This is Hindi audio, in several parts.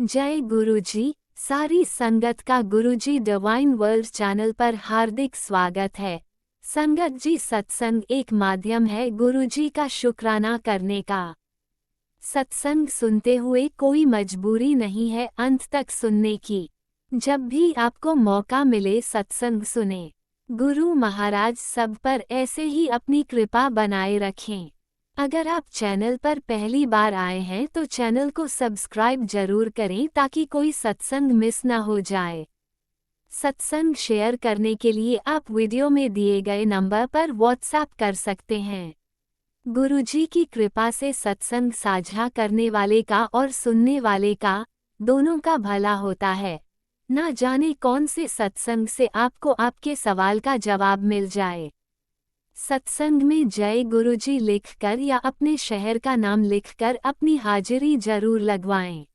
जय गुरुजी। सारी संगत का गुरुजी डिवाइन वर्ल्ड चैनल पर हार्दिक स्वागत है। संगत जी, सत्संग एक माध्यम है गुरुजी का शुक्राना करने का। सत्संग सुनते हुए कोई मजबूरी नहीं है अंत तक सुनने की। जब भी आपको मौका मिले सत्संग सुने। गुरु महाराज सब पर ऐसे ही अपनी कृपा बनाए रखें। अगर आप चैनल पर पहली बार आए हैं तो चैनल को सब्सक्राइब जरूर करें ताकि कोई सत्संग मिस ना हो जाए। सत्संग शेयर करने के लिए आप वीडियो में दिए गए नंबर पर व्हाट्सएप कर सकते हैं। गुरुजी की कृपा से सत्संग साझा करने वाले का और सुनने वाले का, दोनों का भला होता है। ना जाने कौन से सत्संग से आपको आपके सवाल का जवाब मिल जाए। सत्संग में जय गुरुजी लिखकर या अपने शहर का नाम लिखकर अपनी हाजिरी जरूर लगवाएं।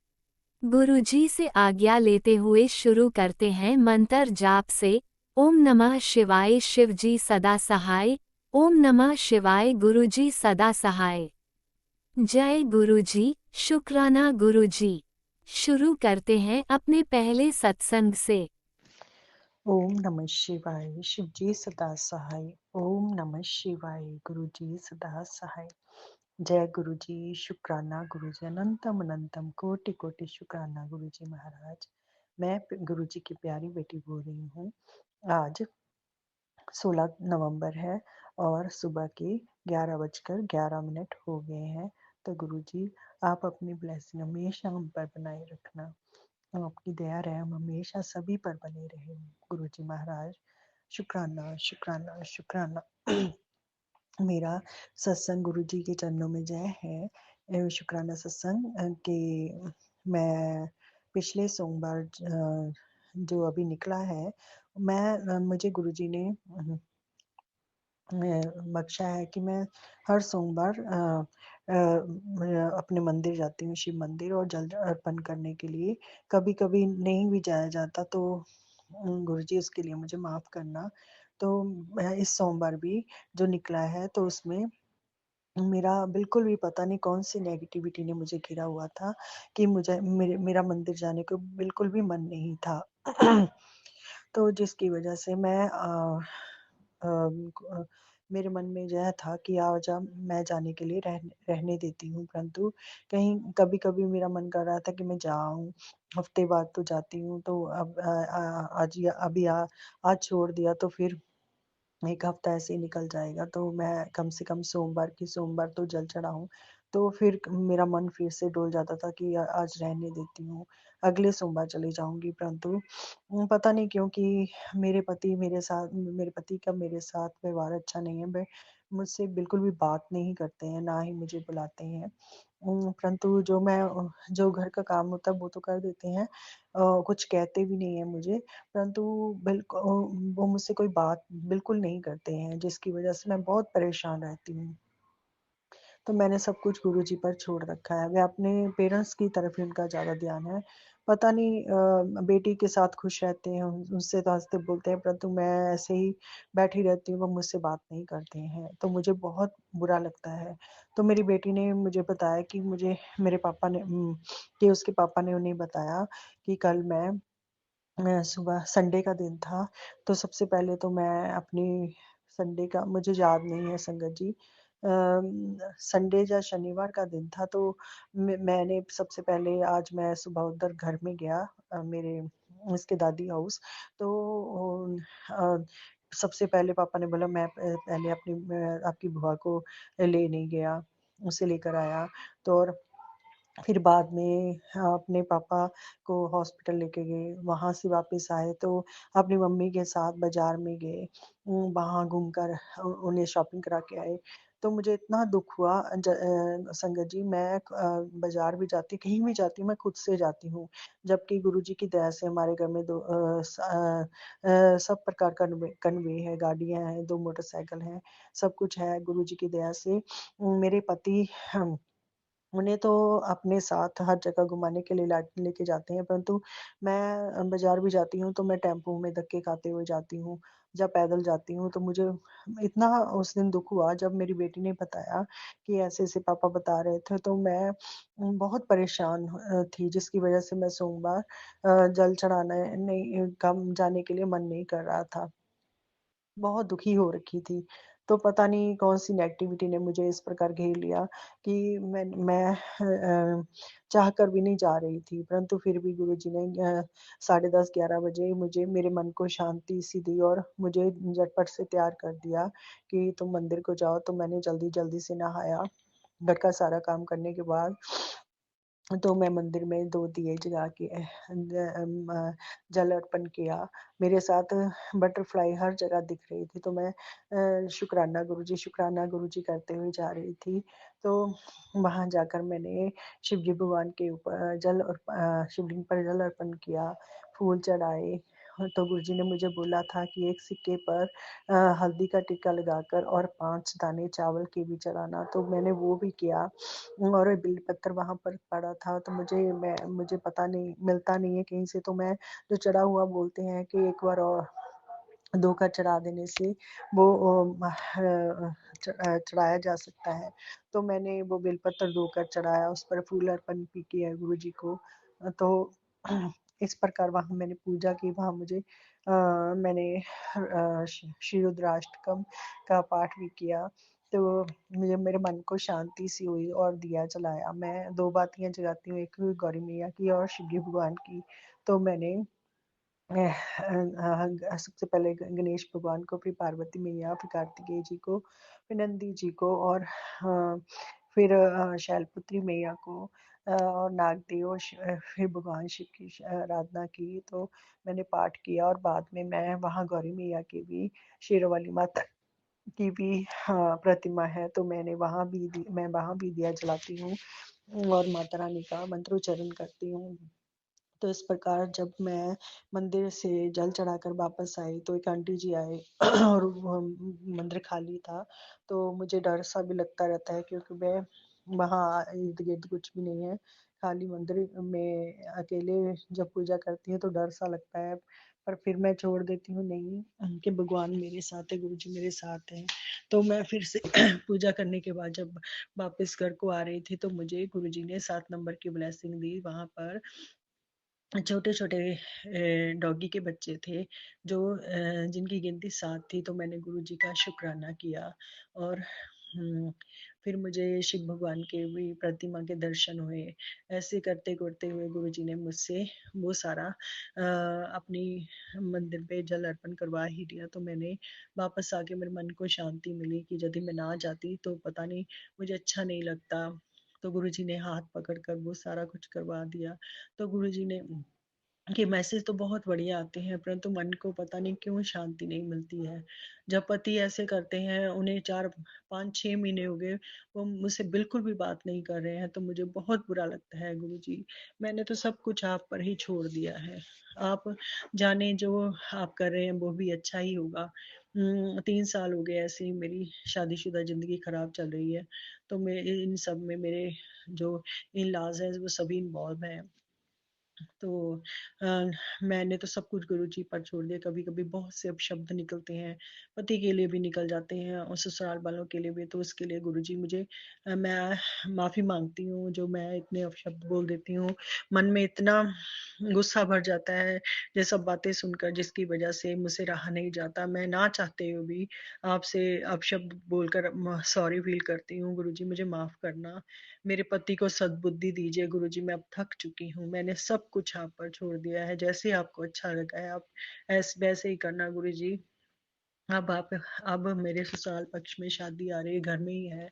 गुरुजी से आज्ञा लेते हुए शुरू करते हैं मंत्र जाप से। ओम नमः शिवाय, शिवजी सदा सहाय। ओम नमः शिवाय, गुरुजी सदा सहाय। जय गुरुजी, शुक्राना गुरुजी। शुरू करते हैं अपने पहले सत्संग से। ओम नमः शिवाय, शिवजी सदा सहाय। ओम नमः शिवाय, गुरुजी सदा सहाय। जय गुरुजी, शुक्राना गुरुजी, अनंतम अनंतम कोटि कोटि शुक्राना गुरुजी महाराज। मैं गुरुजी की प्यारी बेटी बोल रही हूँ। आज 16 नवंबर है और सुबह के 11:11 हो गए हैं। तो गुरुजी, आप अपनी ब्लेसिंग हमेशा हम पर बनाए रखना। आपकी दया रहम हमेशा सभी पर बनी रहे गुरुजी महाराज। शुक्राना शुक्राना शुक्राना। मेरा सत्संग गुरुजी के चरणों में जय है। शुक्राना सत्संग के मैं पिछले सोमवार जो अभी निकला है, मुझे गुरुजी ने बख्शा है कि मैं हर सोमवार अपने मंदिर जाती हूँ, शिव मंदिर, और जल अर्पण करने के लिए। कभी-कभी नहीं भी जाया जाता तो गुरुजी उसके लिए मुझे माफ़ करना। तो इस सोमवार भी जो निकला है तो उसमें मेरा बिल्कुल भी पता नहीं कौन-सी नेगेटिविटी ने मुझे घिरा हुआ था कि मुझे मेरा मंदिर जाने को बिल्कुल भी मन नहीं था। तो जिसकी वजह से मेरे मन में यह था कि आज अब मैं जाने के लिए रहने देती हूँ, परंतु कहीं कभी-कभी मेरा मन कर रहा था कि मैं जाऊँ, हफ्ते बाद तो जाती हूँ, तो अब आज या अभी आज छोड़ दिया तो फिर 1 हफ्ता ऐसे ही निकल जाएगा, तो मैं कम से कम सोमवार की सोमवार तो जल चढ़ाऊँ। तो फिर मेरा मन फिर से डोल जाता था कि आज रहने देती हूँ, अगले सोमवार चली जाऊँगी, परंतु पता नहीं क्यों कि मेरे पति का मेरे साथ व्यवहार अच्छा नहीं है। वे मुझसे बिल्कुल भी बात नहीं करते हैं, ना ही मुझे बुलाते हैं। परंतु जो घर का काम होता है वो तो कर देते हैं। कुछ कहते भी नहीं हैं मुझे, परंतु वो मुझसे कोई बात बिल्कुल नहीं करते हैं, जिसकी वजह से मैं बहुत परेशान रहती हूँ। तो मैंने सब कुछ गुरुजी पर छोड़ रखा है। वे अपने पेरेंट्स की तरफ ही उनका ज़्यादा ध्यान है। पता नहीं बेटी के साथ खुश रहते हैं, उनसे तो हँसते-बोलते हैं, परंतु मैं ऐसे ही बैठी रहती हूँ, वो मुझसे बात नहीं करते हैं, तो मुझे बहुत बुरा लगता है। तो मेरी बेटी ने मुझे बताया कि उसके पापा ने उन्हें बताया कि कल सुबह संडे का दिन था, तो सबसे पहले तो मैं अपनी संडे का मुझे याद नहीं है संगत जी। संडे या शनिवार का दिन था, तो मैंने सबसे पहले आज मैं सुबह उधर घर में गया, मेरे उसके दादी हाउस। तो अ, सबसे पहले पापा ने बोला मैं पहले आपकी बुआ को लेने गया, उसे लेकर आया। तो और फिर बाद में अपने पापा को हॉस्पिटल लेके गए, वहाँ से वापस आए तो अपनी मम्मी के साथ बाज़ार में गए। वहाँ घूमकर उन्हें शॉपिंग करा के आए। तो मुझे इतना दुःख हुआ संगत जी, मैं बाज़ार भी जाती, कहीं भी जाती हूँ, मैं खुद से जाती हूँ। जबकि गुरुजी की दया से हमारे घर में सब प्रकार का कन्वे है, गाड़ियाँ हैं, 2 मोटरसाइकिल हैं, सब कुछ है गुरुजी की दया से। मेरे पति उन्हें तो अपने साथ हर जगह घुमाने के लिए ला लेके जाते हैं, परंतु मैं बाज़ार भी जाती हूँ, तो मैं टेम्पो में धक्के खाते हुए जाती हूँ, जब पैदल जाती हूँ, तो मुझे इतना उस दिन दुःख हुआ जब मेरी बेटी ने बताया कि ऐसे-ऐसे पापा बता रहे थे, तो मैं बहुत परेशान थी, जिसकी वज़ह से मैं सोमवार जल चढ़ाने नहीं कम जाने के लिए मन नहीं कर रहा था। बहुत दुखी हो रखी थी। तो पता नहीं कौन-सी नेगेटिविटी ने मुझे इस प्रकार घेर लिया कि मैं चाहकर भी नहीं जा रही थी, परंतु फिर भी गुरुजी ने साढ़े 10 11 बजे मुझे मेरे मन को शांति-सी दी और मुझे झटपट से तैयार कर दिया कि तुम मंदिर को जाओ। तो मैंने जल्दी-जल्दी से नहाया, घर का सारा काम करने के बाद तो मैं मंदिर में 2 दिए जला के जल अर्पण किया। मेरे साथ बटरफ्लाई हर जगह दिख रही थी, तो मैं शुक्राना गुरुजी करते हुए जा रही थी। तो वहाँ जाकर मैंने शिव जी भगवान के ऊपर शिवलिंग पर जल अर्पण किया, फूल चढ़ाए। तो गुरुजी ने मुझे बोला था कि एक सिक्के पर हल्दी का टीका लगाकर और 5 दाने चावल के भी चढ़ाना, तो मैंने वो भी किया। और बेलपत्र वहाँ पर पड़ा था, तो मुझे पता नहीं मिलता नहीं है कहीं से, तो मैं जो चढ़ा हुआ बोलते हैं कि एक बार और धोखा चढ़ा देने से वो चढ़ाया जा सकता है। तो मैंने वो बेलपत्र धोकर चढ़ाया, उस पर फूल अर्पण भी किया गुरुजी को। तो इस प्रकार वहाँ मैंने पूजा की, वहाँ मुझे मैंने श्री रुद्राष्टकम का पाठ भी किया। तो मुझे मेरे मन को शांति सी हुई और दिया जलाया। मैं 2 बातियाँ जलाती हूँ, एक गौरी मैया की और शिव जी भगवान की। तो मैंने सबसे पहले गणेश भगवान को, फिर पार्वती मैया, फिर कार्तिकेय जी को, फिर नंदी जी को और फिर शैलपुत्री मैया को और नागदेव फिर भगवान शिव की आराधना की। तो मैंने पाठ किया और बाद में मैं वहाँ गौरी मैया की भी, शेरों वाली माता की भी प्रतिमा है, तो मैं वहाँ भी दिया जलाती हूँ और माता रानी का मंत्रोच्चारण करती हूँ। तो इस प्रकार जब मैं मंदिर से जल चढ़ाकर वापस आई, तो एक आंटी जी आए और वो मंदिर खाली था, तो मुझे डर सा भी लगता रहता है क्योंकि मैं वहाँ इर्द-गिर्द कुछ भी नहीं है, खाली मंदिर में अकेले जब पूजा करती हूँ तो डर सा लगता है, पर फिर मैं छोड़ देती हूँ नहीं कि भगवान मेरे साथ है, गुरुजी मेरे साथ हैं। तो मैं फिर से पूजा करने के बाद जब वापस घर को आ रही थी, तो मुझे गुरुजी ने 7 नंबर की ब्लेसिंग दी। वहाँ पर छोटे-छोटे डॉगी के बच्चे थे जो जिनकी गिनती 7 थी, तो मैंने गुरुजी का शुक्राना किया और फिर मुझे शिव भगवान के भी प्रतिमा के दर्शन हुए। ऐसे करते-करते हुए गुरुजी ने मुझसे वो सारा अपनी मंदिर पे जल अर्पण करवा ही दिया, तो मैंने वापस आके मेरे मन को शांति मिली कि यदि मैं ना जाती तो पता नहीं मुझे अच्छा नहीं लगता। तो गुरुजी ने हाथ पकड़ कर वो सारा कुछ करवा दिया। तो गुरुजी ने कि मैसेज तो बहुत बढ़िया आते हैं, परंतु मन को पता नहीं क्यों शांति नहीं मिलती है। जब पति ऐसे करते हैं, उन्हें 4 5-6 महीने हो गए, वो मुझसे बिल्कुल भी बात नहीं कर रहे हैं, तो मुझे बहुत बुरा लगता है गुरुजी। मैंने तो सब कुछ आप पर ही छोड़ दिया है। आप जाने जो आप कर रहे हैं वो भी अच्छा ही होगा। 3 साल हो गए ऐसे ही मेरी शादीशुदा ज़िंदगी खराब चल रही है, तो मैं इन सब में मेरे जो इन-लॉज़ हैं वो सभी इन्वॉल्व हैं। तो अ, मैंने तो सब कुछ गुरुजी पर छोड़ दिया। कभी-कभी बहुत से अपशब्द निकलते हैं, पति के लिए भी निकल जाते हैं और ससुराल वालों के लिए भी, तो उसके लिए गुरुजी मैं माफ़ी माँगती हूँ, जो मैं इतने अपशब्द बोल देती हूँ। मन में इतना गुस्सा भर जाता है, ये सब बातें सुनकर जिसकी वज़ह से मुझसे रहा नहीं जाता। मैं ना चाहते हुए भी आपसे अपशब्द बोलकर सॉरी फ़ील करती हूँ। गुरुजी मुझे माफ़ करना। मेरे पति को सद्बुद्धि दीजिए गुरुजी, मैं अब थक चुकी हूँ। मैंने सब कुछ आप पर छोड़ दिया है, जैसे आपको अच्छा लगा है आप वैसे ही करना गुरुजी। अब आप अब मेरे ससुराल पक्ष में शादी आ रही है, घर में ही है,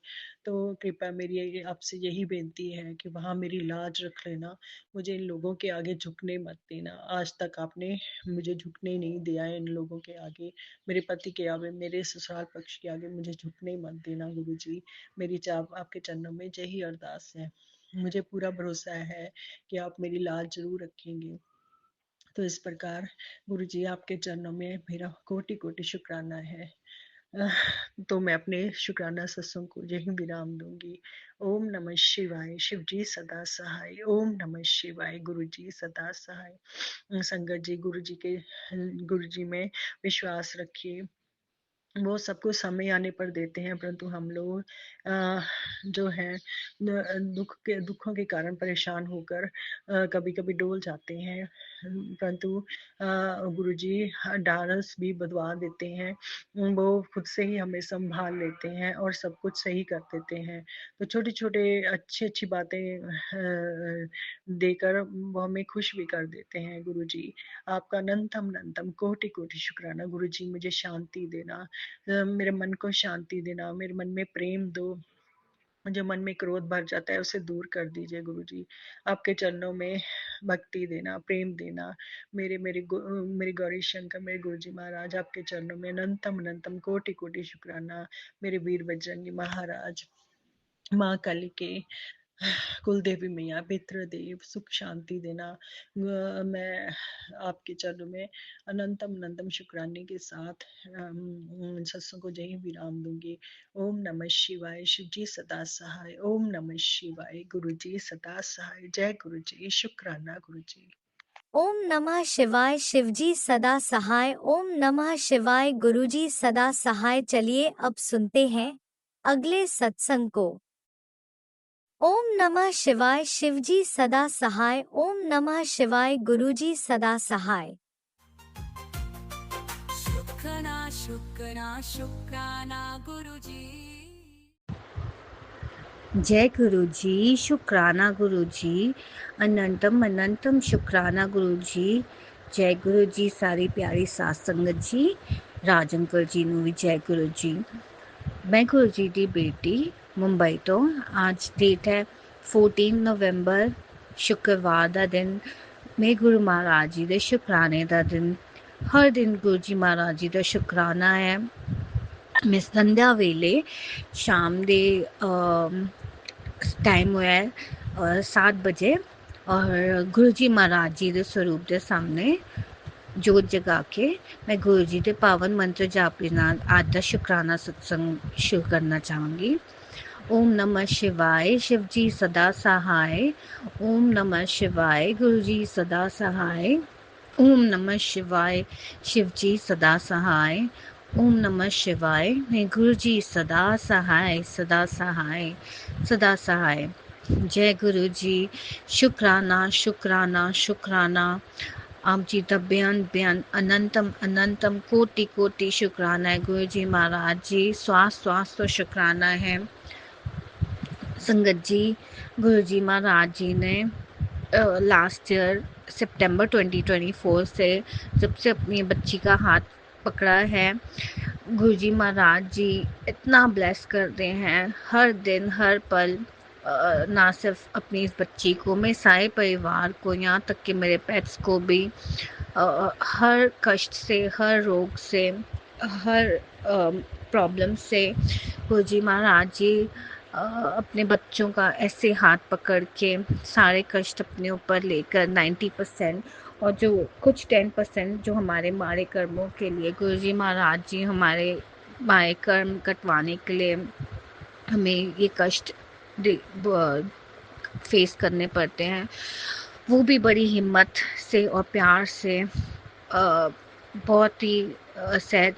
तो कृपया मेरी ये आपसे यही बेनती है कि वहाँ मेरी लाज रख लेना, मुझे इन लोगों के आगे झुकने मत देना। आज तक आपने मुझे झुकने नहीं दिया है इन लोगों के आगे, मेरे पति के आगे, मेरे ससुराल पक्ष के आगे मुझे झुकने मत देना गुरुजी। मेरी चा आपके चरणों में यही अरदास है। मुझे पूरा भरोसा है कि आप मेरी लाज ज़रूर रखेंगे। तो इस प्रकार गुरुजी आपके चरणों में मेरा कोटि-कोटि शुक्राना है। तो मैं अपने शुक्राना सत्संग को यहीं विराम दूँगी। ओम नमः शिवाय, शिव जी सदा सहाय। ओम नमः शिवाय, गुरु जी सदा सहाय। संगत जी, गुरु जी में विश्वास रखिए। वो सब कुछ समय आने पर देते हैं, परंतु हम लोग जो है दुखों के कारण परेशान होकर कभी-कभी डोल जाते हैं। परंतु गुरुजी ढाढ़स भी बँधवा देते हैं। वो खुद से ही हमें सँभाल लेते हैं और सब कुछ सही कर देते हैं। तो छोटे-छोटे अच्छी-अच्छी बातें देकर वो हमें खुश भी कर देते हैं गुरुजी। आपका अनंतम कोटि-कोटि शुक्राना गुरुजी, मुझे शांति देना, मेरे मन को शांति देना, मेरे मन में प्रेम दो। जो मन में क्रोध भर जाता है उसे दूर कर दीजिए गुरुजी। आपके चरणों में भक्ति देना, प्रेम देना। मेरे गौरी शंकर, मेरे गुरुजी महाराज, आपके चरणों में अनंतम कोटि-कोटि शुक्राना। मेरे वीर बजरंगी महाराज, माँ कालिके, कुल देवी मैया, पितृदेव, सुख शांति देना। मैं आपके चरणों में अनंतम शुक्राने के साथ सत्संग को यहीं विराम दूंगी। ओम नमः शिवाय, शिव जी सदा सहाय। ओम नमः शिवाय, गुरु जी सदा सहाय। जय गुरु जी, शुक्राना गुरु जी। ओम नमः शिवाय, शिवजी सदा सहाय। ओम नमः शिवाय, गुरुजी सदा सहाय। चलिए अब सुनते हैं अगले सत्संग को। ओम नमः शिवाय, शिवजी सदा सहाय। ओम नमः शिवाय, गुरुजी सदा सहाय। शुक्राना शुक्राना शुक्राना गुरुजी। जय गुरु जी, शुक्राना गुरु जी, अनंतम शुक्राना गुरु जी। जय गुरु जी, सारी प्यारी सात संगत जी, राज अंकल जी ਨੂੰ ਵੀ जय गुरु जी। मैं गुरु जी ਦੀ बेटी मुंबई तो आज डेट है 14 नवंबर शुक्रवार ਦਾ दिन। मैं गुरु महाराज जी ਦੇ शुकराने ਦਾ दिन। हर दिन गुरु जी महाराज जी ਦਾ शुकराना है। मैं संध्या ਵੇਲੇ शाम ਦੇ टाइम हुआ है 7 बजे और गुरु जी महाराज जी के स्वरूप के सामने जोत जगा के मैं गुरु जी के पावन मंत्र जाप के नाल आज का शुकराना सत्संग शुरू करना चाहूँगी। ओम नमः शिवाय, शिव जी सदा सहाय। ओम नमः शिवाय, गुरु जी सदा सहाय। ओम नमः शिवाय, शिव जी सदा सहाय। ओम नमः शिवाय, मैं गुरु जी सदा सहाय, सदा सहाय, सदा सहाय। जय गुरु जी, शुक्राना शुक्राना शुक्राना। आप जी का बेअन अनंतम कोटि कोटि शुक्राना है गुरु जी महाराज जी। श्वास तो शुक्राना है। संगत जी, गुरु जी महाराज जी ने लास्ट ईयर सितंबर 2024 से जब से अपनी बच्ची का हाथ पकड़ा है, गुरुजी महाराज जी इतना ब्लेस करते हैं हर दिन हर पल। ना सिर्फ अपनी इस बच्ची को, मेरे सारे परिवार को, यहाँ तक कि मेरे पेट्स को भी हर कष्ट से, हर रोग से, हर प्रॉब्लम से गुरुजी महाराज जी अपने बच्चों का ऐसे हाथ पकड़ के सारे कष्ट अपने ऊपर लेकर 90% और जो कुछ 10% जो हमारे मारे कर्मों के लिए गुरुजी महाराज जी हमारे मारे कर्म कटवाने के लिए हमें ये कष्ट फेस करने पड़ते हैं, वो भी बड़ी हिम्मत से और प्यार से बहुत ही सहज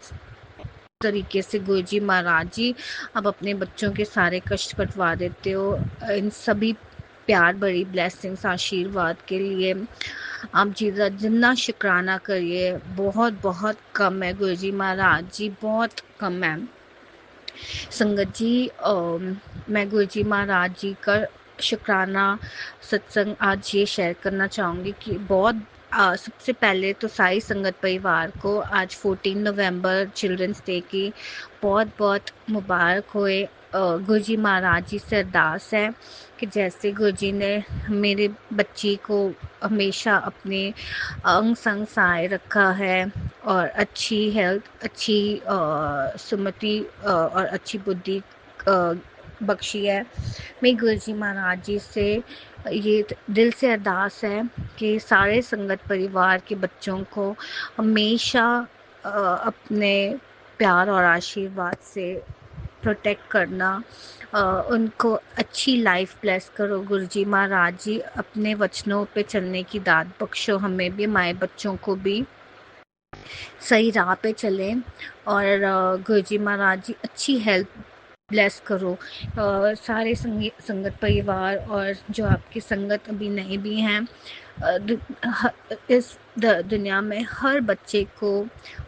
तरीके से गुरुजी महाराज जी अब अपने बच्चों के सारे कष्ट कटवा देते हो। इन सभी प्यार भरी ब्लेसिंग्स आशीर्वाद के लिए आप जी का जितना शुक्राना करिए बहुत बहुत कम है। गुरुजी महाराज जी बहुत कम है। संगत जी, मैं गुरुजी महाराज जी का शुक्राना सत्संग आज ये शेयर करना चाहूँगी कि बहुत सबसे पहले तो सारी संगत परिवार को आज 14 नवंबर चिल्ड्रंस डे की बहुत बहुत मुबारक होए। गुरुजी महाराज जी से अरदास है कि जैसे गुरुजी ने मेरे बच्ची को हमेशा अपने अंग संग सहाय रखा है और अच्छी हेल्थ, अच्छी सुमति और अच्छी बुद्धि बख्शी है, मैं गुरुजी महाराज जी से ये दिल से अरदास है कि सारे संगत परिवार के बच्चों को हमेशा अपने प्यार और आशीर्वाद से प्रोटेक्ट करना, उनको अच्छी लाइफ ब्लेस करो गुरुजी महाराज जी, अपने वचनों पे चलने की दात बख्शो हमें भी, हमारे बच्चों को भी सही राह पे चलें। और गुरुजी महाराज जी अच्छी हेल्थ ब्लेस करो सारे संगत परिवार, और जो आपकी संगत अभी नए भी हैं, इस दुनिया में हर बच्चे को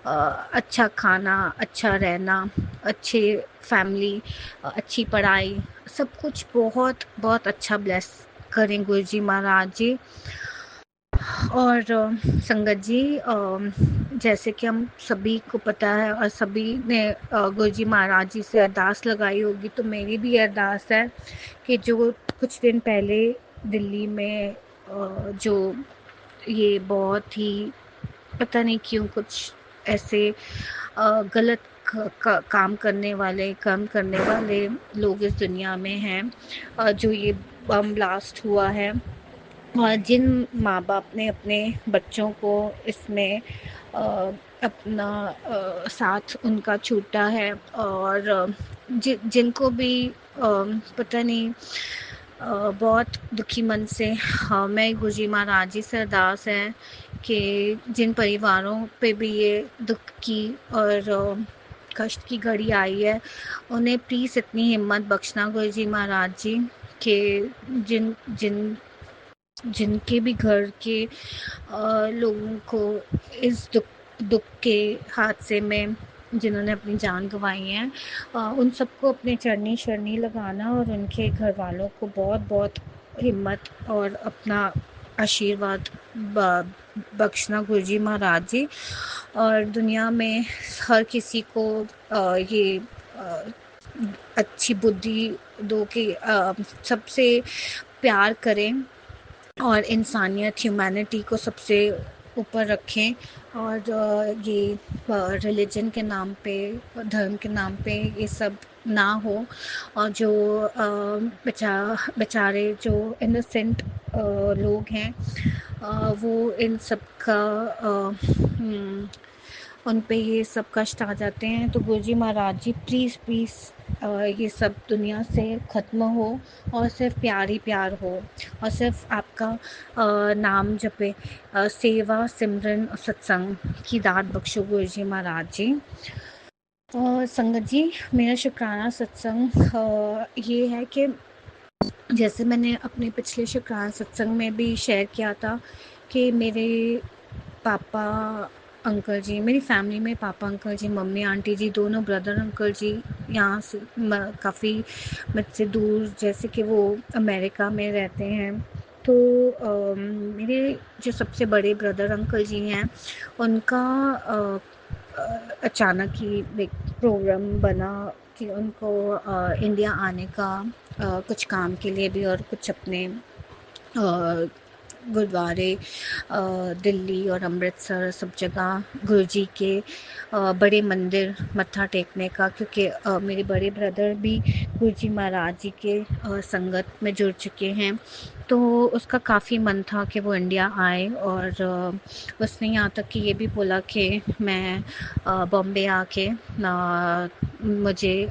अच्छा खाना, अच्छा रहना, अच्छे फैमिली, अच्छी पढ़ाई, सब कुछ बहुत बहुत अच्छा ब्लेस करें गुरुजी महाराज जी। और संगत जी, जैसे कि हम सभी को पता है और सभी ने गुरुजी महाराज जी से अरदास लगाई होगी, तो मेरी भी अरदास है कि जो कुछ दिन पहले दिल्ली में जो ये बहुत ही पता नहीं क्यों कुछ ऐसे गलत काम करने वाले लोग इस दुनिया में हैं, जो ये बम ब्लास्ट हुआ है, और जिन माँ बाप ने अपने बच्चों को इसमें अपना साथ उनका छूटा है, और जिनको भी पता नहीं, बहुत दुखी मन से मैं गुरुजी महाराज जी से अरदास है कि जिन परिवारों पे भी ये दुख की और कष्ट की घड़ी आई है, उन्हें प्लीज़ इतनी हिम्मत बख्शना गुरुजी महाराज जी कि जिन जिन जिनके भी घर के लोगों को इस दुख के हादसे में जिन्होंने अपनी जान गंवाई है, उन सबको अपने चरनी शरनी लगाना और उनके घर वालों को बहुत बहुत हिम्मत और अपना आशीर्वाद बख्शना गुरुजी महाराज जी। और दुनिया में हर किसी को ये अच्छी बुद्धि दो कि सबसे प्यार करें और इंसानियत, ह्यूमैनिटी को सबसे ऊपर रखें, और ये रिलीजन के नाम पे, धर्म के नाम पे ये सब ना हो, और जो बेचारे जो इनोसेंट लोग हैं, वो इन सब का उन पे ये सब कष्ट आ जाते हैं। तो गुरुजी महाराज जी प्लीज़ प्लीज़ ये सब दुनिया से ख़त्म हो, और सिर्फ प्यार ही प्यार हो, और सिर्फ आपका नाम जपे, सेवा सिमरन और सत्संग की दात बख्शो गुरुजी महाराज जी। और संगत जी, मेरा शुक्राना सत्संग ये है कि जैसे मैंने अपने पिछले शुक्राना सत्संग में भी शेयर किया था कि मेरे पापा अंकल जी, मेरी फैमिली में पापा अंकल जी, मम्मी आंटी जी, दोनों ब्रदर अंकल जी यहाँ से काफ़ी मुझसे दूर, जैसे कि वो अमेरिका में रहते हैं। तो मेरे जो सबसे बड़े ब्रदर अंकल जी हैं, उनका अचानक ही एक प्रोग्राम बना कि उनको इंडिया आने का, कुछ काम के लिए भी और कुछ अपने गुरुद्वारे दिल्ली और अमृतसर सब जगह गुरुजी के बड़े मंदिर मत्था टेकने का, क्योंकि मेरे बड़े ब्रदर भी गुरुजी महाराज जी के संगत में जुड़ चुके हैं। तो उसका काफ़ी मन था कि वो इंडिया आए, और उसने यहाँ तक कि ये भी बोला कि मैं बॉम्बे आके मुझे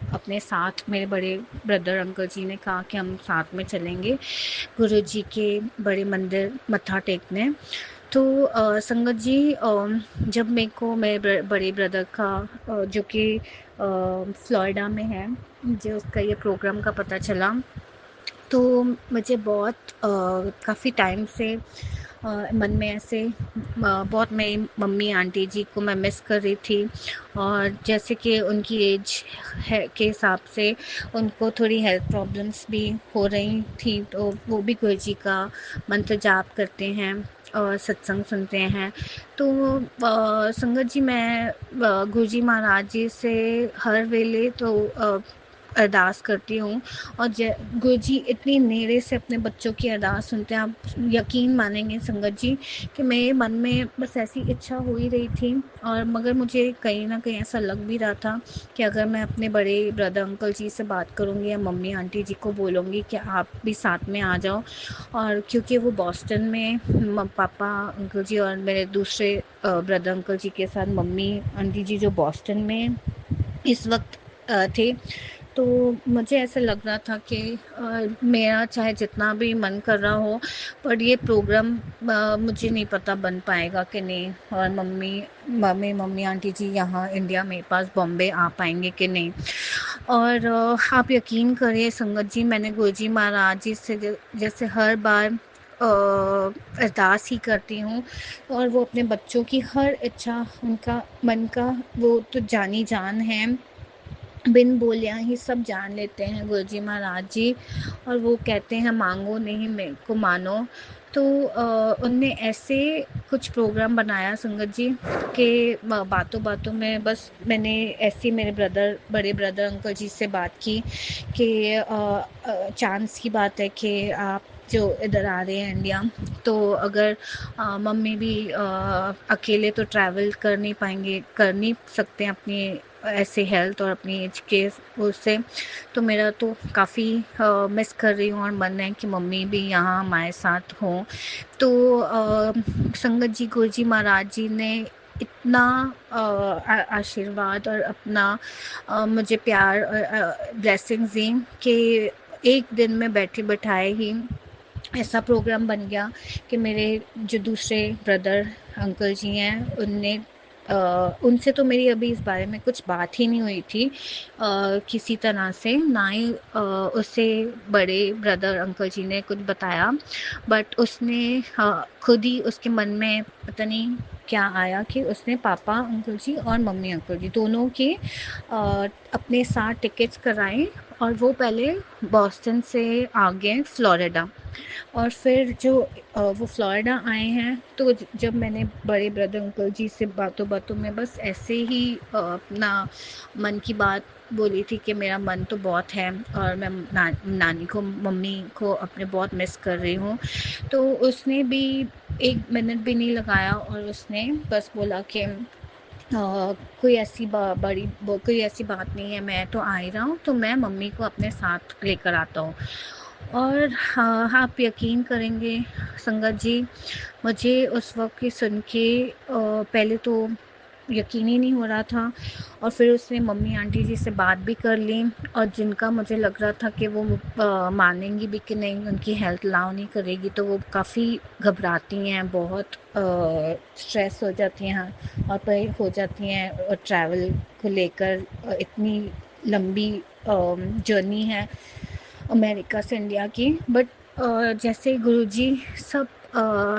अपने साथ, मेरे बड़े ब्रदर अंकल जी ने कहा कि हम साथ में चलेंगे गुरुजी के बड़े मंदिर मत्था टेकने। तो संगत जी, जब मेरे को मेरे बड़े ब्रदर का जो कि फ्लोरिडा में है, मुझे उसका ये प्रोग्राम का पता चला, तो मुझे बहुत काफ़ी टाइम से मन में ऐसे बहुत मेरी मम्मी आंटी जी को मैं मिस कर रही थी, और जैसे कि उनकी एज है के हिसाब से उनको थोड़ी हेल्थ प्रॉब्लम्स भी हो रही थी, तो वो भी गुरुजी का मंत्र जाप करते हैं और सत्संग सुनते हैं। तो संगत जी, मैं गुरुजी महाराज जी से हर वेले तो अरदास करती हूँ। और गुरु जी इतनी नेड़े से अपने बच्चों की अरदास सुनते हैं, आप यकीन मानेंगे संगत जी कि मेरे मन में बस ऐसी इच्छा हो ही रही थी। और मगर मुझे कहीं ना कहीं ऐसा लग भी रहा था कि अगर मैं अपने बड़े ब्रदर अंकल जी से बात करूँगी या मम्मी आंटी जी को बोलूँगी कि आप भी साथ में आ जाओ, और क्योंकि वो बॉस्टन में पापा अंकल जी और मेरे दूसरे ब्रदर अंकल जी के साथ मम्मी आंटी जी जो बॉस्टन में इस वक्त थे, तो मुझे ऐसा लग रहा था कि मेरा चाहे जितना भी मन कर रहा हो, पर ये प्रोग्राम मुझे नहीं पता बन पाएगा कि नहीं, और मम्मी आंटी जी यहाँ इंडिया मेरे पास बॉम्बे आ पाएंगे कि नहीं। और आप यकीन करिए संगत जी, मैंने गुरुजी महाराज जी से जैसे हर बार अरदास ही करती हूँ, और वो अपने बच्चों की हर इच्छा, उनका मन का वो तो जानी जान है, बिन बोलियाँ ही सब जान लेते हैं गुरुजी महाराज जी। और वो कहते हैं मांगो नहीं मेरे को मानो। तो उनने ऐसे कुछ प्रोग्राम बनाया संगत जी कि बातों बातों में बस मैंने ऐसे मेरे बड़े ब्रदर अंकल जी से बात की कि चांस की बात है कि आप जो इधर आ रहे हैं इंडिया, तो अगर मम्मी भी अकेले तो ट्रैवल कर नहीं सकते हैं अपनी ऐसे हेल्थ और अपनी एज के उससे, तो मेरा तो काफ़ी मिस कर रही हूँ और मन है कि मम्मी भी यहाँ हमारे साथ हों। तो संगत जी गुरुजी महाराज जी ने इतना आशीर्वाद और अपना मुझे प्यार और ब्लेसिंग्स दी कि एक दिन में बैठे बैठाए ही ऐसा प्रोग्राम बन गया कि मेरे जो दूसरे ब्रदर अंकल जी हैं उनसे तो मेरी अभी इस बारे में कुछ बात ही नहीं हुई थी किसी तरह से, ना ही उससे बड़े ब्रदर अंकल जी ने कुछ बताया। बट उसने खुद ही उसके मन में पता नहीं क्या आया कि उसने पापा अंकल जी और मम्मी अंकल जी दोनों के अपने साथ टिकट्स कराए, और वो पहले बॉस्टन से आ गए फ्लोरिडा। और फिर जो वो फ्लोरिडा आए हैं, तो जब मैंने बड़े ब्रदर अंकल जी से बातों बातों में बस ऐसे ही अपना मन की बात बोली थी कि मेरा मन तो बहुत है और मैं नानी को मम्मी को अपने बहुत मिस कर रही हूँ, तो उसने भी 1 मिनट भी नहीं लगाया और उसने बस बोला कि कोई ऐसी कोई ऐसी बात नहीं है, मैं तो आ ही रहा हूँ, तो मैं मम्मी को अपने साथ लेकर आता हूँ। और हाँ, आप यकीन करेंगे संगत जी, मुझे उस वक्त की सुन के पहले तो यकीन ही नहीं हो रहा था, और फिर उसने मम्मी आंटी जी से बात भी कर ली, और जिनका मुझे लग रहा था कि वो मानेंगी भी कि नहीं, उनकी हेल्थ अलाउ नहीं करेगी, तो वो काफ़ी घबराती हैं, बहुत स्ट्रेस हो जाती हैं और फिर हो जाती हैं ट्रैवल को लेकर। इतनी लंबी जर्नी है अमेरिका से इंडिया की, बट जैसे गुरुजी सब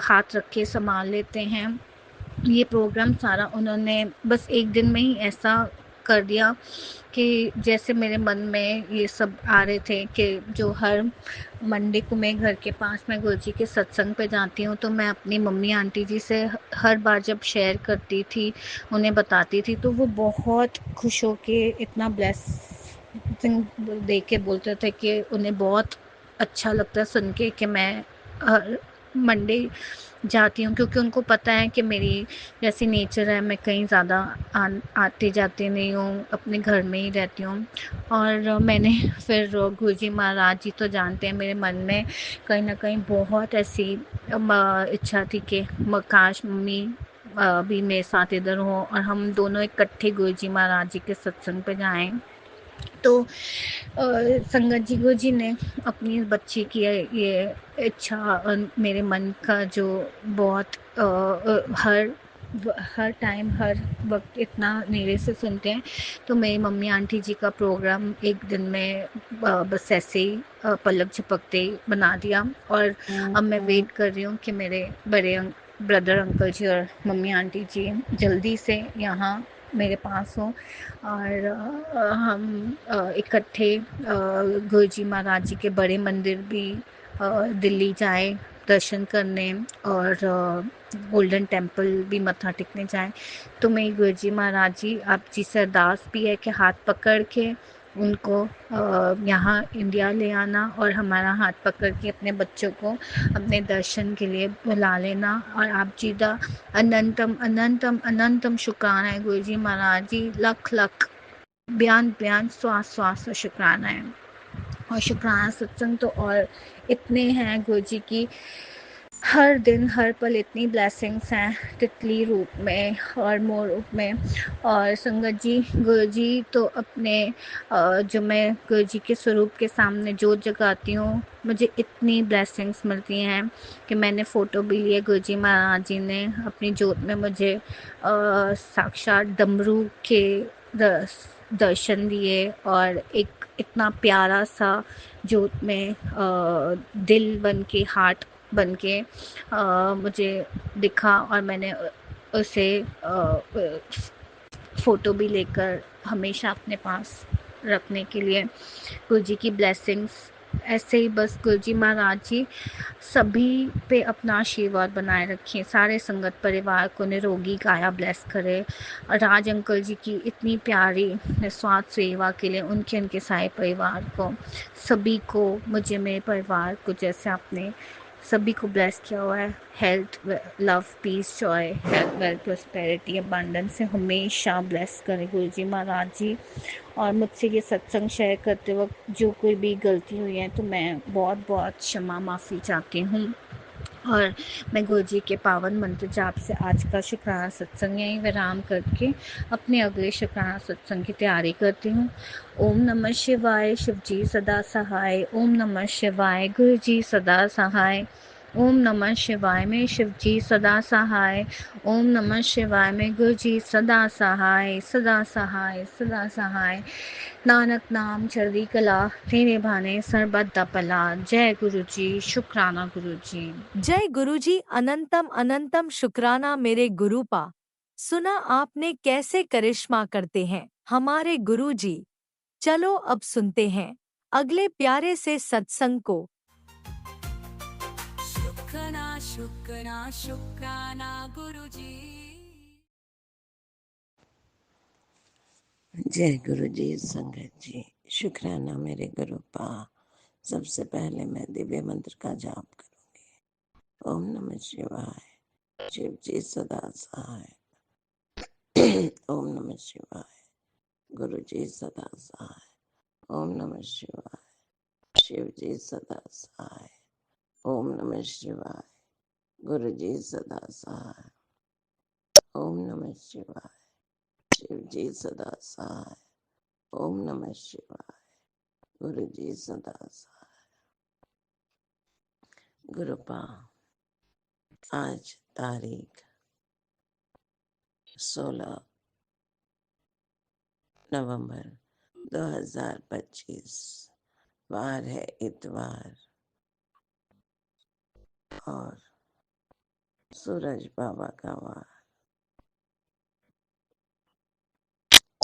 हाथ रख के संभाल लेते हैं। ये प्रोग्राम सारा उन्होंने बस एक दिन में ही ऐसा कर दिया कि जैसे मेरे मन में ये सब आ रहे थे कि जो हर मंडे को मैं घर के पास में गुरुजी के सत्संग पे जाती हूँ, तो मैं अपनी मम्मी आंटी जी से हर बार जब शेयर करती थी, उन्हें बताती थी, तो वो बहुत खुश होके इतना ब्लेसिंग दे के बोलते थे कि उन्हें बहुत अच्छा लगता है सुन के कि मैं हर मंडे जाती हूँ, क्योंकि उनको पता है कि मेरी जैसी नेचर है, मैं कहीं ज़्यादा आते जाते नहीं हूँ, अपने घर में ही रहती हूँ। और मैंने फिर गुरुजी महाराज जी तो जानते हैं, मेरे मन में कहीं ना कहीं बहुत ऐसी इच्छा थी कि काश मम्मी भी मेरे साथ इधर हो और हम दोनों इकट्ठे गुरुजी महाराज जी के सत्संग पे जाएं। तो संगत जी गुरु जी ने अपनी बच्ची की ये इच्छा मेरे मन का जो बहुत हर टाइम हर वक्त इतना नेड़े से सुनते हैं, तो मेरी मम्मी आंटी जी का प्रोग्राम एक दिन में बस ऐसे ही पलक झपकते ही बना दिया। और अब मैं वेट कर रही हूँ कि मेरे बड़े ब्रदर अंकल जी और मम्मी आंटी जी जल्दी से यहाँ मेरे पास हों, और हम इकट्ठे गुरुजी महाराज जी के बड़े मंदिर भी दिल्ली जाएं दर्शन करने, और गोल्डन टेम्पल भी मत्था टेकने जाएं। तो मेरी गुरुजी महाराज जी आप जी से अरदास भी है कि हाथ पकड़ के उनको यहाँ इंडिया ले आना और हमारा हाथ पकड़ के अपने बच्चों को अपने दर्शन के लिए बुला लेना। और आप जी का अनंतम अनंतम अनंतम शुक्राना है गुरु जी महाराज जी, लख लख बयान बयान स्वास स्वास शुक्राना है। और शुक्राना सत्संग तो और इतने हैं गुरु जी की, हर दिन हर पल इतनी ब्लेसिंग्स हैं तितली रूप में और मोर रूप में। और संगत जी, गुरु जी तो अपने जो मैं गुरु जी के स्वरूप के सामने जोत जगाती हूँ, मुझे इतनी ब्लेसिंग्स मिलती हैं कि मैंने फ़ोटो भी लिए। गुरु जी महाराज जी ने अपनी जोत में मुझे साक्षात डमरू के दर्शन दिए और एक इतना प्यारा सा जोत में दिल बन के, हार्ट बन के मुझे दिखा। और मैंने उसे फ़ोटो भी लेकर हमेशा अपने पास रखने के लिए। गुरु जी की ब्लेसिंग्स ऐसे ही बस गुरु जी महाराज जी सभी पे अपना आशीर्वाद बनाए रखें, सारे संगत परिवार को निरोगी काया ब्लेस करे। राज अंकल जी की इतनी प्यारी निस्वार्थ सेवा के लिए उनके सारे परिवार को, सभी को, मुझे, मेरे परिवार को, जैसे आपने सभी को ब्लेस किया हुआ है, health, love, peace, joy, health, wealth, prosperity, abundance से हमेशा ब्लेस करें गुरु जी महाराज जी। और मुझसे ये सत्संग शेयर करते वक्त जो कोई भी गलती हुई है तो मैं बहुत बहुत क्षमा माफ़ी चाहती हूँ। और मैं गुरु जी के पावन मंत्र जाप से आज का शुक्राना सत्संग यहीं विराम करके अपने अगले शुक्राना सत्संग की तैयारी करती हूँ। ओम नमः शिवाय, शिव जी सदा सहाय। ओम नमः शिवाय, गुरु जी सदा सहाय। ओम नमः शिवाय में शिव जी सदा सहाय। ओम नमः शिवाय में गुरु जी सदा सहाय, सदा सहाय, सदा सहाय। नानक नाम चढ़दी कला, तेरे भाने सर्बत पला। जय गुरु जी, शुक्राना गुरु जी। जय गुरुजी, अनंतम अनंतम शुक्राना मेरे गुरुपा। सुना आपने कैसे करिश्मा करते हैं हमारे गुरुजी। चलो अब सुनते हैं अगले प्यारे से सत्संग को। शुक्राना शुक्राना शुक्राना गुरुजी। जय गुरु जी, संगत जी, शुक्राना मेरे गुरु पा। सबसे पहले मैं दिव्य मंत्र का जाप करूंगी। ओम नमः शिवाय, शिव जी सदा सहाय। ओम नमः शिवाय, गुरु जी सदा सहाय। ओम नमः शिवाय, शिव जी सदा सहाय। ओम नमः शिवाय, गुरु जी सदा सहाय। ओम नमः शिवाय, शिव जी सदा सहाय। ओम नमः शिवाय, गुरु जी सदा सहाय। गुरुपा, आज तारीख 16 नवंबर 2025, वार है इतवार और सूरज बाबा का वार।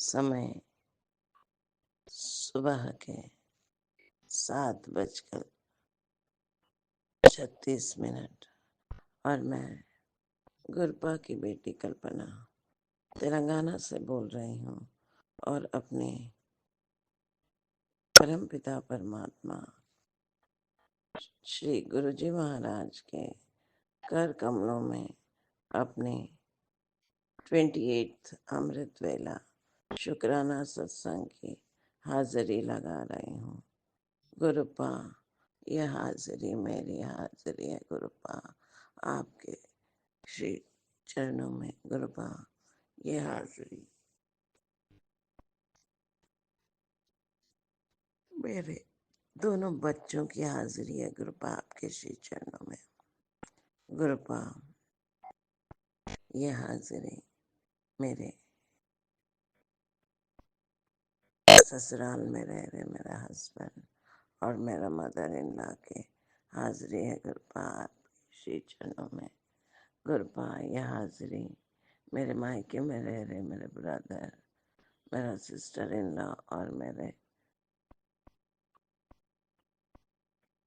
समय सुबह के 7:36 और मैं गुरपा की बेटी कल्पना तेलंगाना से बोल रही हूँ और अपने परमपिता परमात्मा श्री गुरुजी महाराज के कर कमलों में अपने 28th अमृत वेला शुक्राना सत्संग की हाजिरी लगा रही हूँ। गुरुपा, यह हाजिरी मेरी हाजिरी है। गुरुपा, आपके श्री चरणों में गुरुपा, यह हाजिरी मेरे दोनों बच्चों की हाजिरी है। गुरुपा, आपके श्री चरणों में गुरुपा, यह हाजिरी मेरे ससुराल में रह रहे मेरा हस्बैंड और मेरा मदर इन लॉ के हाजिरी है। गुरुपा, आपके श्री चरणों में गुरुपा, यह हाजिरी मेरे मायके में रह रहे मेरे ब्रदर, मेरा सिस्टर इन लॉ और मेरे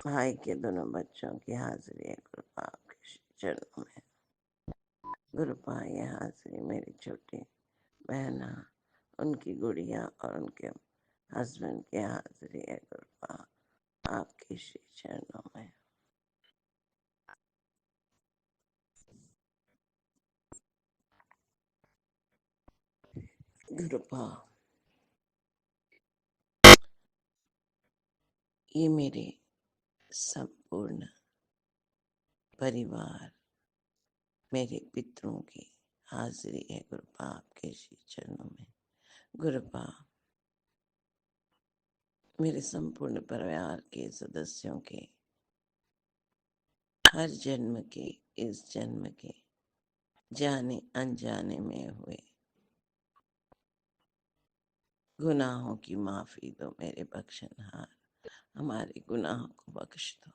भाई के दोनों बच्चों की हाजिरी है। गुरुपा, आपके श्री चरणों में गुरुपा, यह हाजिरी मेरी छोटी बहना, उनकी गुड़िया और उनके हस्बैंड की हाजिरी है गुरुपा आपके श्री चरणों में। गुरुपा ये मेरे संपूर्ण परिवार, मेरे पितरों की हाजिरी है गुरुपा आपके श्री चरणों में। गुरुपा मेरे संपूर्ण परिवार के सदस्यों के हर जन्म के, इस जन्म के जाने अनजाने में हुए गुनाहों की माफी दो मेरे बख्शनहार, हमारे गुनाहों को बख्श दो।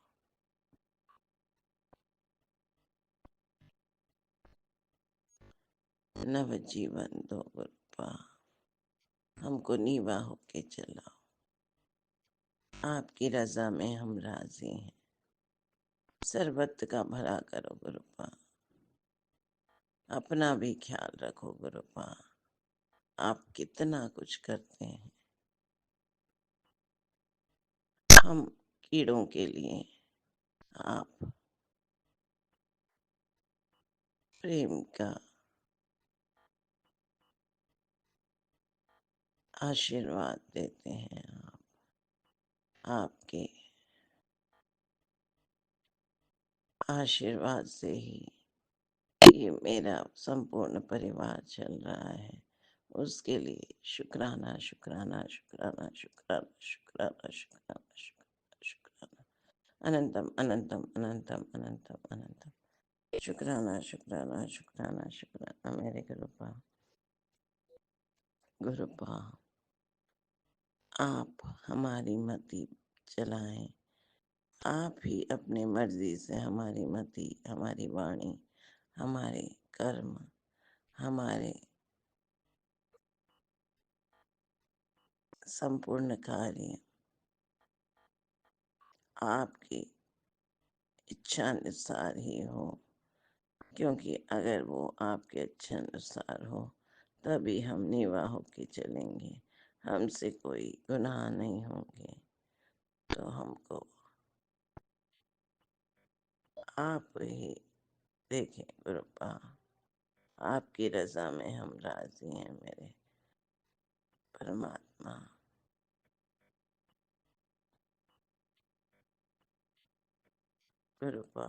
नव जीवन दो गुरुपा, हमको नीवा होके चलाओ। आपकी रजा में हम राजी हैं। सर्वत्र का भला करो गुरुपा, अपना भी ख्याल रखो गुरुपा। आप कितना कुछ करते हैं हम कीड़ों के लिए, आप प्रेम का आशीर्वाद देते हैं। आपके आशीर्वाद से ही ये मेरा संपूर्ण परिवार चल रहा है। उसके लिए शुक्राना शुक्राना शुक्राना शुक्राना शुक्राना शुक्राना शुक्राना शुक्राना, अनंतम अनंतम अनंतम अनंतम अनंतम शुक्राना शुक्राना शुक्राना शुक्राना मेरे गुरुपा। गुरुपा आप हमारी मति चलाएं, आप ही अपनी मर्जी से हमारी मति, हमारी वाणी, हमारे कर्म, हमारे संपूर्ण कार्य आपकी इच्छा अनुसार ही हो, क्योंकि अगर वो आपके इच्छा अनुसार हो तभी हम नीवा होके चलेंगे, हमसे कोई गुनाह नहीं होंगे। तो हमको आप ही देखें गुरुपा, आपकी रजा में हम राजी हैं मेरे परमात्मा। गुरुपा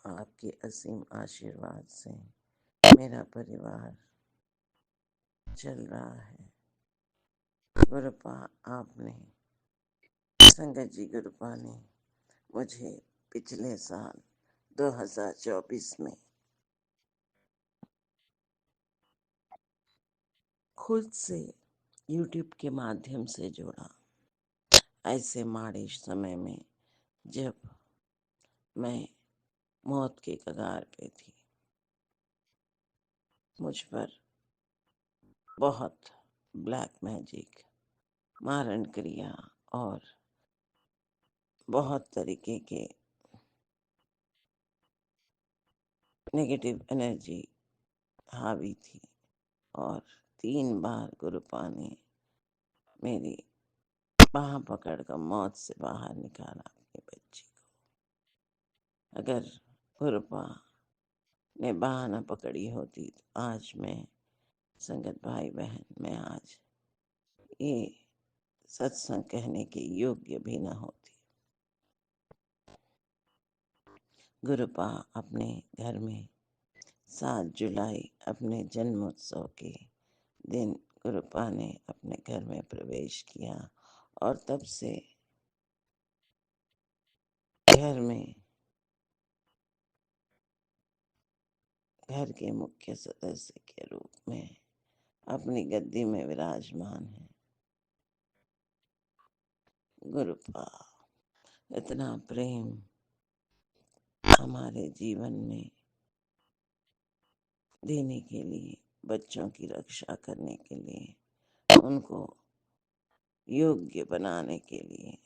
आपके असीम आशीर्वाद से मेरा परिवार चल रहा है। गुरुपा आपने, संगत जी गुरुपा ने मुझे पिछले साल 2024 में खुद से YouTube के माध्यम से जोड़ा। ऐसे माड़े समय में जब मैं मौत के कगार पे थी, मुझ पर बहुत ब्लैक मैजिक, मारण क्रिया और बहुत तरीके के नेगेटिव एनर्जी हावी थी और 3 बार गुरुपा ने मेरी बाह पकड़कर मौत से बाहर निकाला अपनी बच्ची को। अगर गुरुपा ने बाह न पकड़ी होती तो आज मैं, संगत भाई बहन, मैं आज ये सत्संग कहने के योग्य भी न होती। गुरुपा अपने घर में 7 जुलाई अपने जन्मोत्सव के दिन गुरुपा ने अपने घर में प्रवेश किया और तब से घर में, घर के मुख्य सदस्य के रूप में अपनी गद्दी में विराजमान है। गुरुपा इतना प्रेम हमारे जीवन में देने के लिए, बच्चों की रक्षा करने के लिए, उनको योग्य बनाने के लिए,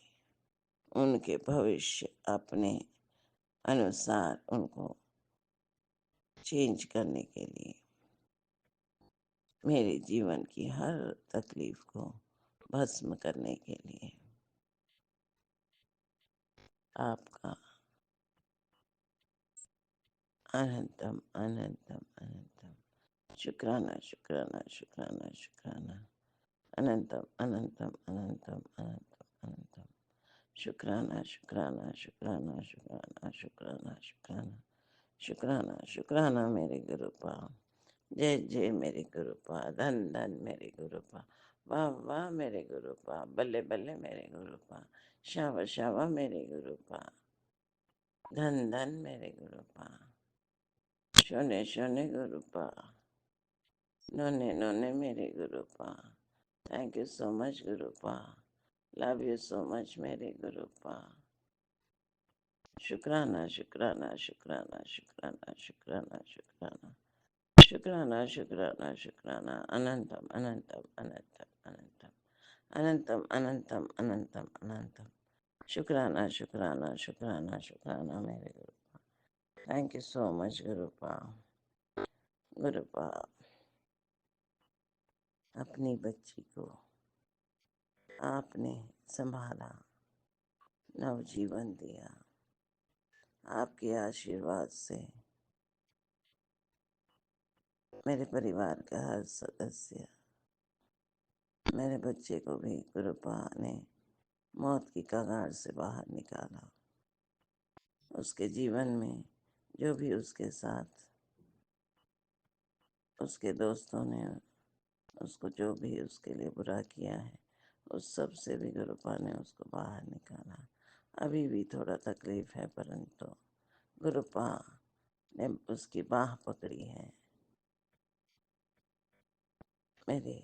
उनके भविष्य अपने अनुसार उनको चेंज करने के लिए मेरे जीवन की हर तकलीफ को भस्म करने के लिए आपका अनंतम अनंतम अनंतम शुक्राना शुक्राना शुक्राना शुक्राना अनंतम अनंतम अनंतम अनंतम अनंतम शुक्राना शुक्राना शुक्राना शुक्राना शुक्राना शुक्राना शुक्राना शुक्राना मेरे गुरुपा। जय जय मेरे गुरुपा, धन धन मेरे गुरुपा, वाह वाह मेरे गुरुपा, बल्ले बल्ले मेरे गुरुपा, शावा शावा मेरे गुरुपा, धन धन मेरे गुरुपा, शोने शोने गुरुपा, नोने नोने मेरे गुरुपा। थैंक यू सो मच गुरुपा, लव यू सो मच मेरे गुरुपा। शुक्राना शुक्राना शुक्राना शुक्राना शुक्राना शुक्राना शुक्राना शुक्राना शुक्राना अनंतम अनंतम अनंतम अनंतम अनंतम अनंतम अनंतम अनंतम शुक्राना शुक्राना शुक्राना शुक्राना मेरे गुरुपा। Thank you so much गुरुपा। गुरुपा अपनी बच्ची को आपने संभाला, नवजीवन दिया। आपके आशीर्वाद से मेरे परिवार का हर सदस्य, मेरे बच्चे को भी गुरुपा ने मौत की कगार से बाहर निकाला। उसके जीवन में जो भी उसके साथ उसके दोस्तों ने उसको जो भी उसके लिए बुरा किया है, उस सब से भी गुरुपा ने उसको बाहर निकाला। अभी भी थोड़ा तकलीफ है, परंतु गुरुपा ने उसकी बाह पकड़ी है। मेरे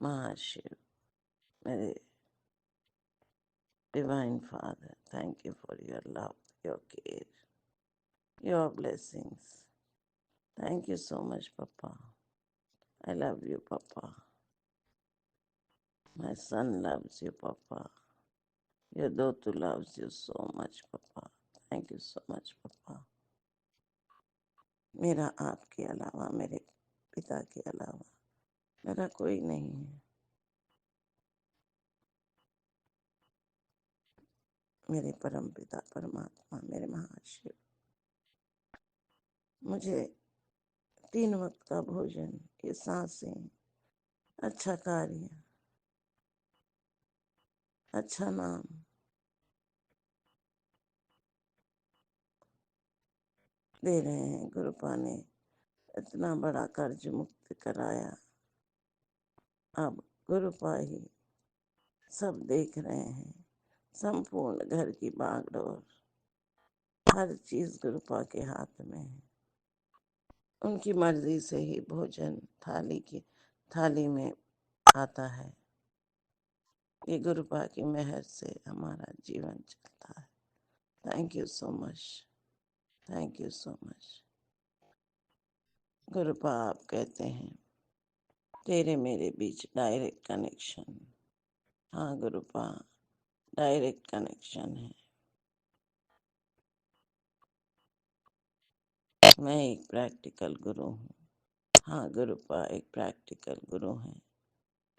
महाशिव, मेरे Divine Father, thank you for your love, your care, your blessings. Thank you so much, Papa. I love you, Papa. My son loves you, Papa. Your daughter loves you so much, Papa. Thank you so much, Papa. मेरा आपके अलावा, मेरे पिता के अलावा मेरा कोई नहीं है। मेरे परम पिता परमात्मा, मेरे महाशिव मुझे 3 वक्त का भोजन, ये सांसें, अच्छा कार्य, अच्छा नाम दे रहे हैं। गुरुपा ने इतना बड़ा कर्ज मुक्त कराया। अब गुरुपा ही सब देख रहे हैं। संपूर्ण घर की बागडोर, हर चीज गुरुपा के हाथ में है। उनकी मर्जी से ही भोजन थाली में आता है। ये गुरुपा की मेहर से हमारा जीवन चलता है। Thank you so much, thank you so much. गुरुपा आप कहते हैं तेरे मेरे बीच डायरेक्ट कनेक्शन। हाँ गुरुपा, डायरेक्ट कनेक्शन है। मैं एक प्रैक्टिकल गुरु हूँ। हाँ गुरुपा एक प्रैक्टिकल गुरु हैं।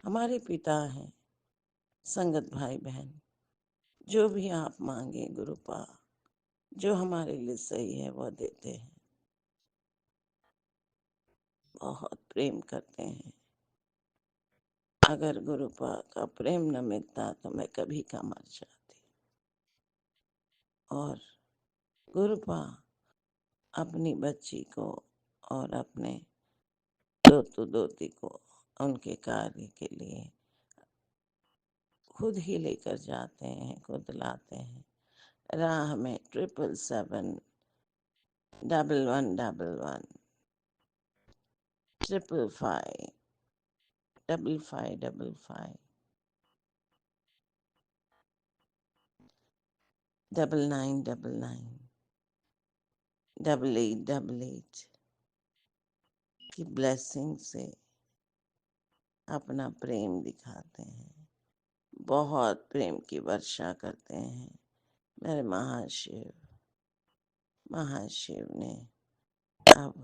हमारे पिता हैं, संगत भाई बहन, जो भी आप मांगे गुरुपा, जो हमारे लिए सही है वह देते हैं। बहुत प्रेम करते हैं। अगर गुरुपा का प्रेम न मिलता तो मैं कभी का मर जाती। और गुरुपा अपनी बच्ची को और अपने दोती को उनके कार्य के लिए खुद ही लेकर जाते हैं, खुद लाते हैं। राह में 777 1111 555 5555 9999 8888 की ब्लेसिंग से अपना प्रेम दिखाते हैं। बहुत प्रेम की वर्षा करते हैं। मेरे महाशिव ने अब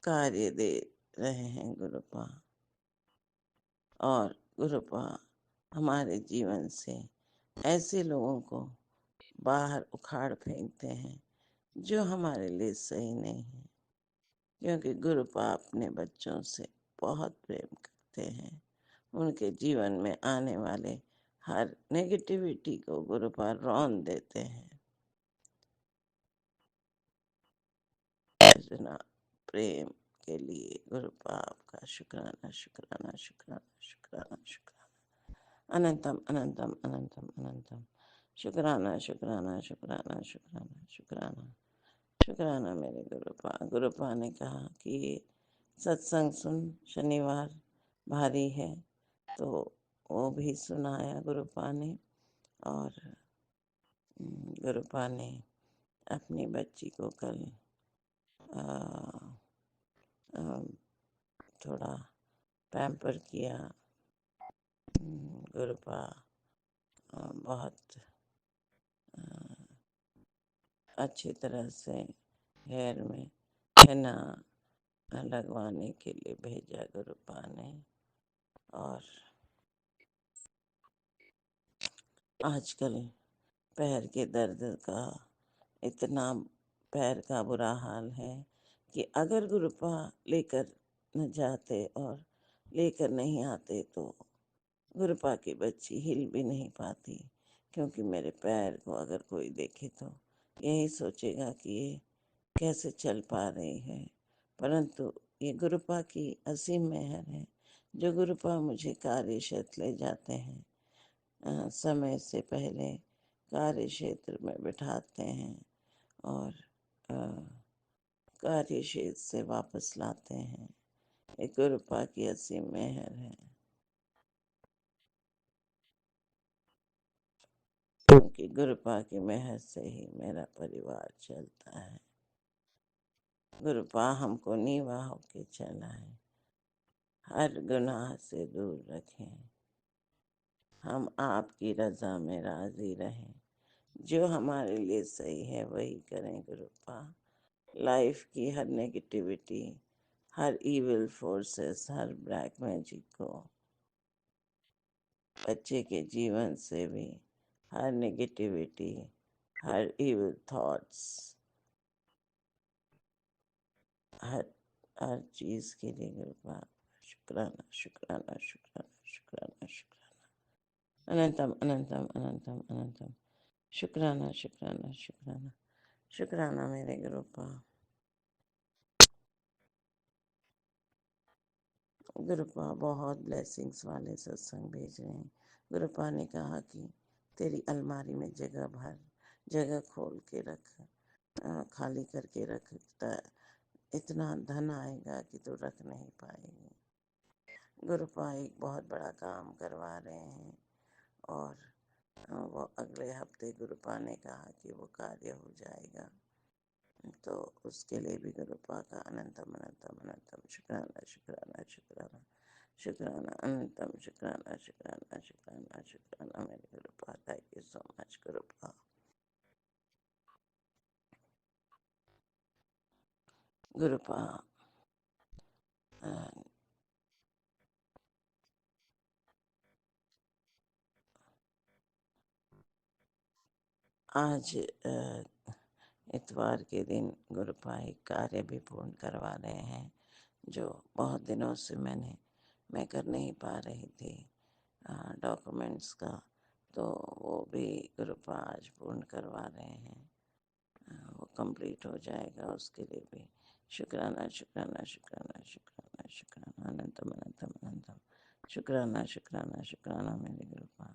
कार्य दे रहे हैं गुरुपा। और गुरुपा हमारे जीवन से ऐसे लोगों को बाहर उखाड़ फेंकते हैं जो हमारे लिए सही नहीं है, क्योंकि गुरुपा अपने बच्चों से बहुत प्रेम करते हैं। उनके जीवन में आने वाले हर नेगेटिविटी को गुरुपा रौंद देते हैं। इतना प्रेम के लिए गुरुपा आपका शुक्राना शुक्राना शुक्राना शुक्राना शुक्राना, अनंतम अनंतम अनंतम अनंतम शुक्राना शुक्राना शुक्राना शुक्राना शुक्राना शुक्राना मेरे गुरुपा। गुरुपा ने कहा कि ये सत्संग सुन, शनिवार भारी है तो वो भी सुनाया गुरुपा ने। और गुरुपा ने अपनी बच्ची को कल थोड़ा पैम्पर किया। गुरुपा बहुत अच्छी तरह से हेयर में henna लगवाने के लिए भेजा गुरुपा ने। और आजकल पैर के दर्द का इतना पैर का बुरा हाल है कि अगर गुरुपा लेकर न जाते और लेकर नहीं आते तो गुरुपा की बच्ची हिल भी नहीं पाती, क्योंकि मेरे पैर को अगर कोई देखे तो यही सोचेगा कि ये कैसे चल पा रही है। परंतु ये गुरुपा की असीम मेहर है जो गुरुपा मुझे कार्य क्षेत्र ले जाते हैं, समय से पहले कार्य क्षेत्र में बिठाते हैं और कार्य क्षेत्र से वापस लाते हैं। ये गुरुपा की असीम मेहर है, क्योंकि गुरुपा की मेहर से ही मेरा परिवार चलता है। गुरुपा हमको नीवा होके चलाए, हर गुनाह से दूर रखें, हम आपकी रजा में राजी रहें, जो हमारे लिए सही है वही करें गुरुपा। लाइफ की हर नेगेटिविटी, हर इविल फोर्सेस, हर ब्लैक मैजिक को बच्चे के जीवन से भी हर नेगेटिविटी, हर इविल थॉट्स, हर हर चीज के लिए गुरुपा शुक्राना शुक्राना शुक्राना शुक्राना शुक्राना, अनंतम अनंतम अनंतम अनंतम शुक्राना शुक्राना शुक्राना शुक्राना मेरे गुरुपा। गुरुपा बहुत ब्लेसिंग्स वाले सत्संग भेज रहे हैं। गुरुपा ने कहा कि तेरी अलमारी में जगह भर, जगह खोल के रख, खाली करके रख, इतना धन आएगा कि तू रख नहीं पाएगी। गुरुपा एक बहुत बड़ा काम करवा रहे हैं और वो अगले हफ्ते गुरुपा ने कहा कि वो कार्य हो जाएगा, तो उसके लिए भी गुरुपा का अनंतम अनंतम अनंतम शुक्राना शुक्राना शुक्राना शुक्राना, अनंतम शुक्राना शुक्राना शुक्राना शुक्राना मेरे गुरुपा। Thank you so much गुरुपा। गुरुपा आज इतवार के दिन गुरुपा एक कार्य भी पूर्ण करवा रहे हैं जो बहुत दिनों से मैं कर नहीं पा रही थी, डॉक्यूमेंट्स का, तो वो भी गुरुपा आज पूर्ण करवा रहे हैं। वो कंप्लीट हो जाएगा, उसके लिए भी शुक्राना शुक्राना शुक्राना शुक्राना शुक्राना, अनंतम अनंतम अनंतम शुक्राना शुक्राना शुक्राना मेरे गुरुपा।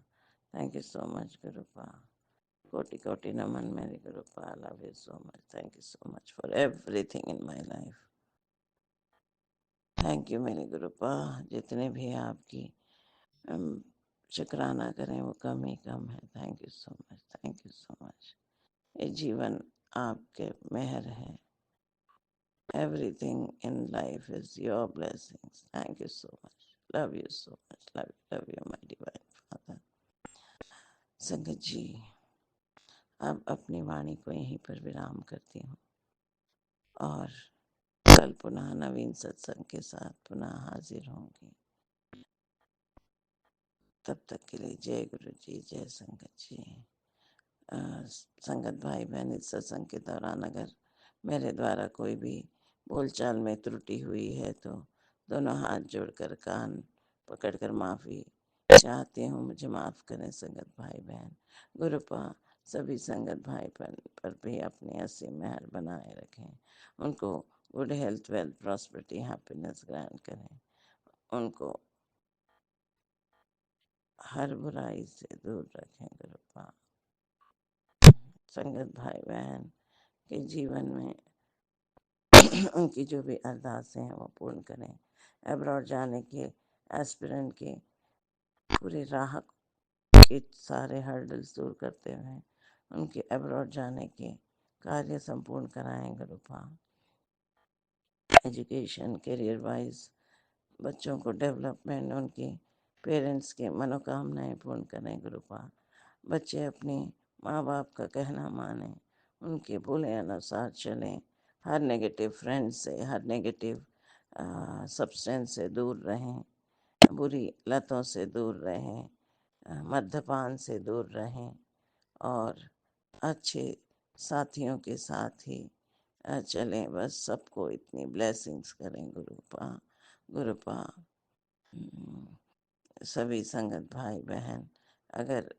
थैंक यू सो मच गुरुपा। कोटि कोटि नमन मेरे गुरुपा। I love you so much. Thank you so much for everything in my life. Thank you मेरे गुरुपा। जितने भी आपकी शुक्राना करें वो कम ही कम है। Thank you so much, thank you so much. ये जीवन आपके मेहर है। Everything in life is your blessings. Thank you so much, love you so much, love you my divine father. संगत जी, अब अपनी वाणी को यहीं पर विराम करती हूँ और कल पुनः नवीन सत्संग के साथ पुनः हाजिर होंगी। तब तक के लिए जय गुरु जी, जय संगत जी। संगत भाई बहन, इस सत्संग के दौरान अगर मेरे द्वारा कोई भी बोलचाल में त्रुटि हुई है तो दोनों हाथ जोड़कर कान पकड़कर माफ़ी चाहती हूँ। मुझे माफ़ करें संगत भाई बहन। गुरुपा सभी संगत भाई बहन पर भी अपनी असीम मेहर बनाए रखें। उनको good health, wealth, prosperity, happiness grant करें। उनको हर बुराई से दूर रखें गुरुपा। संगत भाई बहन के जीवन में उनकी जो भी अरदासें हैं वो पूर्ण करें। अब्रॉड जाने के एस्पिरेंट के पूरे राह के सारे हर्डल्स दूर करते हुए उनके अब्रॉड जाने के कार्य संपूर्ण कराएं गुरुपा। एजुकेशन, करियर वाइज बच्चों को डेवलपमेंट, उनके पेरेंट्स के मनोकामनाएं पूर्ण करें गुरुपा। बच्चे अपने माँ बाप का कहना माने, उनके बोले अनुसार चलें। हर नेगेटिव फ्रेंड से, हर नेगेटिव सब्सटेंस से दूर रहें, बुरी लतों से दूर रहें, मद्यपान से दूर रहें और अच्छे साथियों के साथ ही चलें। बस सबको इतनी ब्लेसिंग्स करें गुरुपा। गुरुपा सभी संगत भाई बहन अगर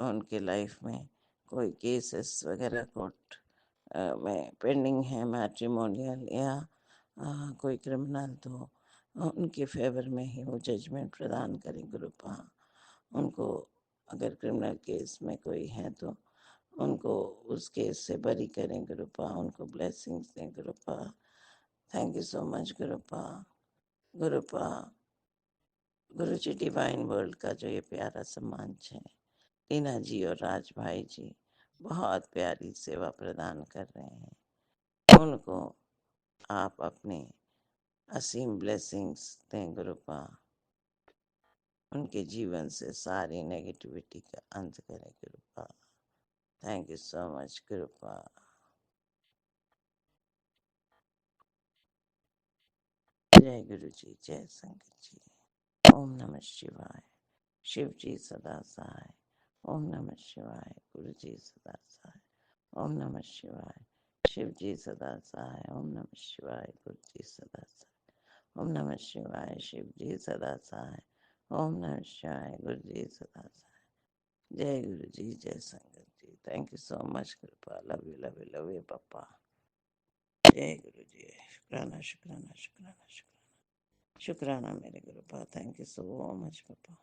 उनके लाइफ में कोई केसेस वगैरह कोर्ट में पेंडिंग है, मैट्रिमोनियल या कोई क्रिमिनल, तो उनके फेवर में ही वो जजमेंट प्रदान करें गुरुपा। उनको अगर क्रिमिनल केस में कोई है तो उनको उस केस से बरी करें गुरुपा। उनको ब्लेसिंग्स दें गुरुपा। Thank you so much गुरुपा। गुरुपा Guru ji divine world का जो ये प्यारा सम्मान है, टीना जी और राज भाई जी बहुत प्यारी सेवा प्रदान कर रहे हैं। उनको आप अपने असीम ब्लेसिंग्स दें गुरुपा। उनके जीवन से सारी नेगेटिविटी का अंत करें गुरुपा। Thank you so much गुरुपा। जय गुरु जी, जय संगत जी। ओम नमः शिवाय। शिव जी सदा सहाय। ओम नमः शिवाय। गुरु जी सदा सहाय। ओम नमः शिवाय। शिव जी सदा सहाय। ओम नमः शिवाय। गुरु जी सदा सहाय। ओम नमः शिवाय। शिव जी सदा सहाय। ओम नमः शिवाय। गुरु जी सदा सहाय। जय गुरु जी, जय संगत जी। थैंक यू सो मच कृपा। Love you, love you, love you पप्पा। जय गुरु जी। शुक्राना, शुक्राना, शुक्राना, शुक्राना, शुक्राना मेरे गुरुपा। Thank you so much papa.